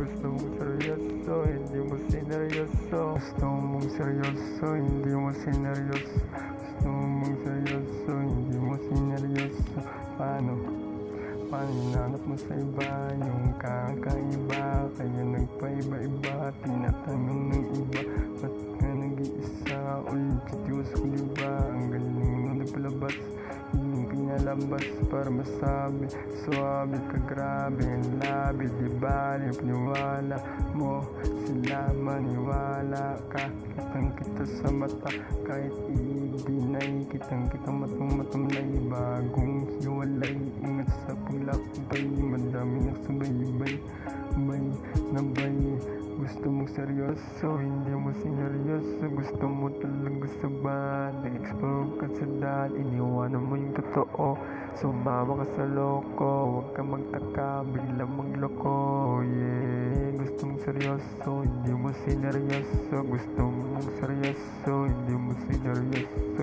Gusto mong seryoso, hindi mo sineryoso. Gusto mong seryoso, hindi mo sineryoso. Gusto mong seryoso, hindi mo sineryoso. Paano hinanap mo sa iba yung kakaiba? Kaya nagpaiba-iba, tinatanong ng iba, ba't ka nag-iisa? Uy, seryoso ko diba? Ang galing mo nagpalabas, hindi pinalabas para masabi. Suwabe ka, grabe ang labi, diba? Paniwala mo sila, maniwala ka. Kitang-kita sa mata, kahit i-deny. Kitang-kita matumay, bagong hiwalay. Ingat sa paglakbay, madami nagsubaybay. Bay. Gusto mong seryoso, hindi mo sineryoso. Gusto mo talaga sa bad, nag-explore ka sa dad, iniwanan mo yung totoo, sumama ka sa loko. Huwag ka magtaka, biglang magloko. Yeah, gusto mong seryoso, hindi mo sineryoso. Gusto mong seryoso, hindi mo sineryoso.